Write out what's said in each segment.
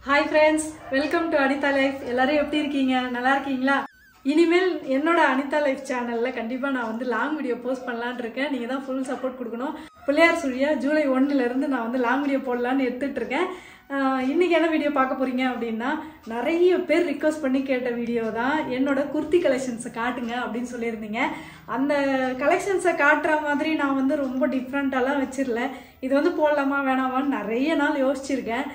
Hi friends, welcome to Anitha Life. எல்லாரும் எப்படி இருக்கீங்க? நல்லா இருக்கீங்களா? இனிமேல் என்னோட அனிதா லைஃப் சேனல்ல கண்டிப்பா நான் வந்து லாங் வீடியோ போஸ்ட் பண்ணலாம்னு இருக்கேன். நீங்க தான் ஃபுல் சப்போர்ட் கொடுக்கணும். பிள்ளையார் சுழியா ஜூலை 1ல இருந்து நான் வந்து லாங் வீடியோ போடலாம்னு எடுத்துட்டு இருக்கேன். இன்னைக்கு என்ன வீடியோ பார்க்க போறீங்க அப்படின்னா நிறைய பேர் ரிக்வெஸ்ட் பண்ணி கேட்ட வீடியோ தான் என்னோட குர்த்தி கலெக்ஷன்ஸை காட்டுங்க அப்படின்னு சொல்லியிருந்தீங்க. அந்த கலெக்ஷன்ஸை காட்டுற மாதிரி நான் வந்து ரொம்ப டிஃப்ரெண்ட்டாலாம் வச்சிடல. இது வந்து போடலாமா வேணாமான்னு நிறைய நாள் யோசிச்சிருக்கேன்.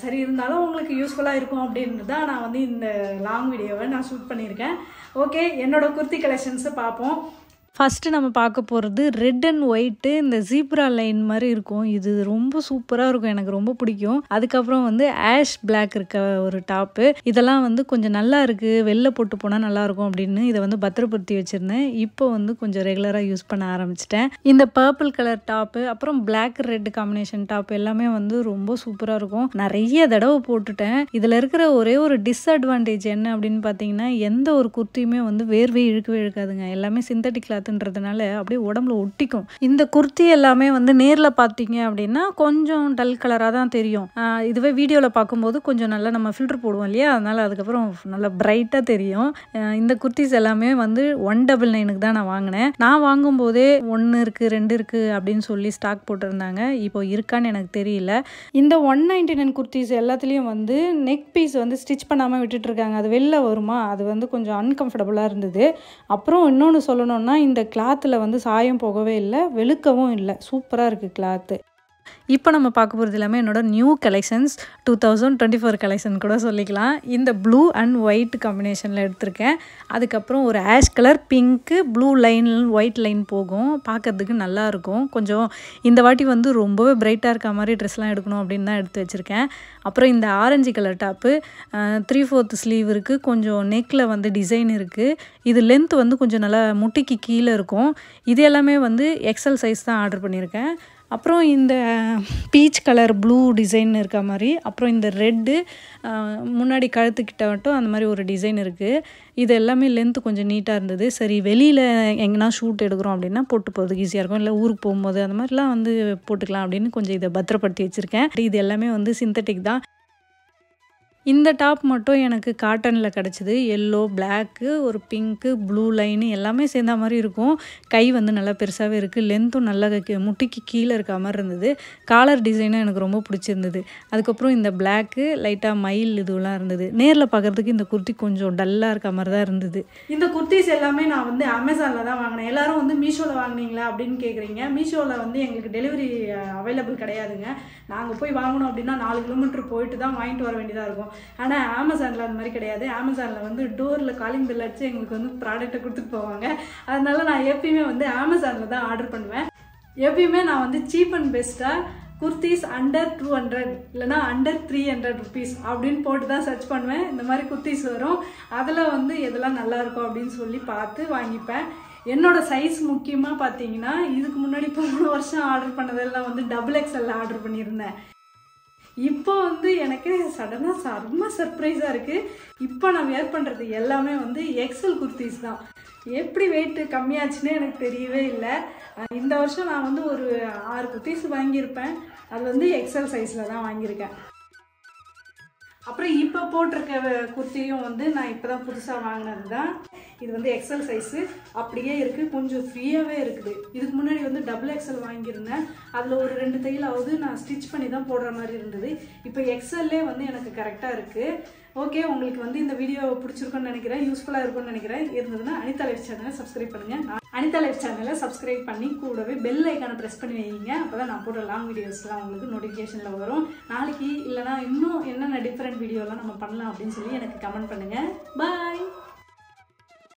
சரி இருந்தாலும் உங்களுக்கு யூஸ்ஃபுல்லாக இருக்கும் அப்படின்னு தான் நான் வந்து இந்த லாங் வீடியோவை நான் ஷூட் பண்ணியிருக்கேன். ஓகே, என்னோட குர்த்தி கலெக்ஷன்ஸை பார்ப்போம். ஃபஸ்ட்டு நம்ம பார்க்க போகிறது ரெட் அண்ட் ஒயிட்டு இந்த ஜீப்ரா லைன் மாதிரி இருக்கும். இது ரொம்ப சூப்பராக இருக்கும், எனக்கு ரொம்ப பிடிக்கும். அதுக்கப்புறம் வந்து ஆஷ் பிளாக் இருக்க ஒரு டாப்பு. இதெல்லாம் வந்து கொஞ்சம் நல்லா இருக்குது, வெளில போட்டு போனால் நல்லாயிருக்கும் அப்படின்னு இதை வந்து பத்திரப்படுத்தி வச்சுருந்தேன். இப்போ வந்து கொஞ்சம் ரெகுலராக யூஸ் பண்ண ஆரம்பிச்சிட்டேன். இந்த பர்பிள் கலர் டாப்பு அப்புறம் பிளாக் ரெட் காம்பினேஷன் டாப் எல்லாமே வந்து ரொம்ப சூப்பராக இருக்கும். நிறைய தடவை போட்டுட்டேன். இதில் இருக்கிற ஒரே ஒரு டிஸ்அட்வான்டேஜ் என்ன அப்படின்னு பார்த்தீங்கன்னா, எந்த ஒரு குர்த்தியுமே வந்து வேர்வே இழுக்கவே இழுக்காதுங்க. எல்லாமே சிந்தட்டிக் கிளாத்ன்றதுனால அப்படியே உடம்புல ஒட்டிக்கும். இந்த குர்த்தி எல்லாமே வந்து நேரில் பார்த்தீங்க அப்படின்னா கொஞ்சம் டல் கலராக தான் தெரியும். இதுவே வீடியோவில் பார்க்கும்போது கொஞ்சம் நல்லா நம்ம ஃபில்டர் போடுவோம் இல்லையா, அதனால அதுக்கப்புறம் நல்லா பிரைட்டாக தெரியும். இந்த குர்த்திஸ் எல்லாமே வந்து 199க்கு தான் நான் வாங்கினேன். நான் வாங்கும்போதே 1 இருக்குது 2 இருக்குது அப்படின்னு சொல்லி ஸ்டாக் போட்டிருந்தாங்க. இப்போ இருக்கான்னு எனக்கு தெரியல. இந்த 199 குர்த்திஸ் எல்லாத்துலேயும் வந்து நெக் பீஸ் வந்து ஸ்டிச் பண்ணாமல் விட்டுட்டு இருக்காங்க. அது வெளில வருமா, அது வந்து கொஞ்சம் அன்கம்ஃபர்டபுளாக இருந்தது. அப்புறம் இன்னொன்று சொல்லணும்னா, இந்த கிளாத்தில் வந்து சாயம் போகவே இல்லை, வெளுக்கவும் இல்லை. சூப்பராக இருக்குது கிளாத்து. இப்போ நம்ம பார்க்க போகிறது எல்லாமே என்னோட நியூ கலெக்ஷன்ஸ், 2024 கலெக்ஷன் கூட சொல்லிக்கலாம். இந்த ப்ளூ அண்ட் ஒயிட் காம்பினேஷனில் எடுத்திருக்கேன். அதுக்கப்புறம் ஒரு ash colour, pink, blue line, white line போகும். பார்க்கறதுக்கு நல்லாயிருக்கும். கொஞ்சம் இந்த வாட்டி வந்து ரொம்பவே பிரைட்டாக இருக்க மாதிரி ட்ரெஸ்லாம் எடுக்கணும் அப்படின்னு தான் எடுத்து வச்சுருக்கேன். அப்புறம் இந்த ஆரஞ்சு கலர் டாப்பு 3/4 ஸ்லீவ் இருக்குது. கொஞ்சம் நெக்கில் வந்து டிசைன் இருக்குது. இது லென்த் வந்து கொஞ்சம் நல்லா முட்டிக்கு கீழே இருக்கும். இது எல்லாமே வந்து எக்ஸல் சைஸ் தான் ஆர்டர் பண்ணியிருக்கேன். அப்புறம் இந்த பீச் கலர் ப்ளூ டிசைன் இருக்க மாதிரி, அப்புறம் இந்த ரெட்டு முன்னாடி கழுத்துக்கிட்ட மட்டும் அந்த மாதிரி ஒரு டிசைன் இருக்குது. இது எல்லாமே லென்த்து கொஞ்சம் நீட்டாக இருந்தது. சரி, வெளியில் எங்கன்னா ஷூட் எடுக்கிறோம் அப்படின்னா போட்டு போகிறதுக்கு ஈஸியாக இருக்கும், இல்லை ஊருக்கு போகும்போது அந்த மாதிரிலாம் வந்து போட்டுக்கலாம் அப்படின்னு கொஞ்சம் இதை பத்திரப்படுத்தி வச்சுருக்கேன். இது எல்லாமே வந்து சிந்தட்டிக் தான். இந்த டாப் மட்டும் எனக்கு காட்டனில் கிடச்சிது. எல்லோ, பிளாக்கு, ஒரு பிங்க்கு, ப்ளூ லைனு எல்லாமே சேர்ந்த மாதிரி இருக்கும். கை வந்து நல்லா பெருசாகவே இருக்குது. லென்த்தும் நல்லா முட்டிக்கு கீழே இருக்க மாதிரி இருந்தது. காலர் டிசைனும் எனக்கு ரொம்ப பிடிச்சிருந்தது. அதுக்கப்புறம் இந்த பிளாக்கு லைட்டாக மயில் இதுவெல்லாம் இருந்தது. நேரில் பார்க்குறதுக்கு இந்த குர்த்தி கொஞ்சம் டல்லாக இருக்க மாதிரி தான் இருந்தது. இந்த குர்த்திஸ் எல்லாமே நான் வந்து அமேசானில் தான் வாங்கினேன். எல்லோரும் வந்து மீஷோவில் வாங்கினீங்களா அப்படின்னு கேட்குறீங்க. மீஷோவில் வந்து எங்களுக்கு டெலிவரி அவைலபிள் கிடையாதுங்க. நாங்கள் போய் வாங்கணும் அப்படின்னா 4 கிலோமீட்டர் போயிட்டு தான் வாங்கிட்டு வர வேண்டியதாக இருக்கும். ஆனால் அமேசானில் அந்த மாதிரி கிடையாது. அமேசானில் வந்து டோரில் காலிங் பெல் அடிச்சு எங்களுக்கு வந்து ப்ராடக்ட்டை கொடுத்துட்டு போவாங்க. அதனால நான் எப்பயுமே வந்து அமேசானில் தான் ஆர்டர் பண்ணுவேன். எப்பயுமே நான் வந்து சீப் அண்ட் பெஸ்ட்டாக குர்த்திஸ் அண்டர் 200 இல்லைனா அண்டர் 300 ருபீஸ் அப்படின்னு போட்டு தான் சர்ச் பண்ணுவேன். இந்த மாதிரி குர்த்திஸ் வரும். அதில் வந்து எதெல்லாம் நல்லாயிருக்கும் அப்படின்னு சொல்லி பார்த்து வாங்கிப்பேன். என்னோட சைஸ் முக்கியமாக பார்த்தீங்கன்னா, இதுக்கு முன்னாடி 3 வருஷம் ஆர்டர் பண்ணதெல்லாம் வந்து XXL ஆர்டர் பண்ணியிருந்தேன். இப்போ வந்து எனக்கு சடனாக செம்ம சர்ப்ரைஸாக இருக்குது. இப்போ நான் வேர் பண்ணுறது எல்லாமே வந்து எக்ஸல் குர்த்திஸ் தான். எப்படி வெயிட் கம்மியாச்சுன்னே எனக்கு தெரியவே இல்லை. இந்த வருஷம் நான் வந்து ஒரு 6 குர்த்திஸ் வாங்கியிருப்பேன். அது வந்து எக்ஸல் சைஸில் தான் வாங்கியிருக்கேன். அப்புறம் இப்போ போட்டிருக்க குர்த்தியும் வந்து நான் இப்போ தான் புதுசாக வாங்கினது தான். இது வந்து எக்ஸல் சைஸு அப்படியே இருக்குது, கொஞ்சம் ஃப்ரீயாகவே இருக்குது. இதுக்கு முன்னாடி வந்து XXL வாங்கியிருந்தேன். அதில் ஒரு 2 தையலாவது நான் ஸ்டிச் பண்ணி தான் போடுற மாதிரி இருந்தது. இப்போ எக்ஸல்லே வந்து எனக்கு கரெக்டாக இருக்குது. ஓகே, உங்களுக்கு வந்து இந்த வீடியோ பிடிச்சிருக்குன்னு நினைக்கிறேன், யூஸ்ஃபுல்லாக இருக்கும்னு நினைக்கிறேன். இருந்ததுன்னா அனிதா லைஃப் சேனலை சப்ஸ்கிரைப் பண்ணுங்கள். அனிதா லைஃப் சேனலை சப்ஸ்கிரைப் பண்ணி கூடவே பெல் ஐக்கானை ப்ரெஸ் பண்ணி வைங்க. அப்போ தான் நான் போடுற லாங் வீடியோஸ்லாம் உங்களுக்கு நோட்டிஃபிகேஷனில் வரும். நாளைக்கு இல்லைனா இன்னும் என்னென்ன டிஃப்ரெண்ட் வீடியோலாம் நம்ம பண்ணலாம் அப்படின்னு சொல்லி எனக்கு கமெண்ட் பண்ணுங்கள். பாய்.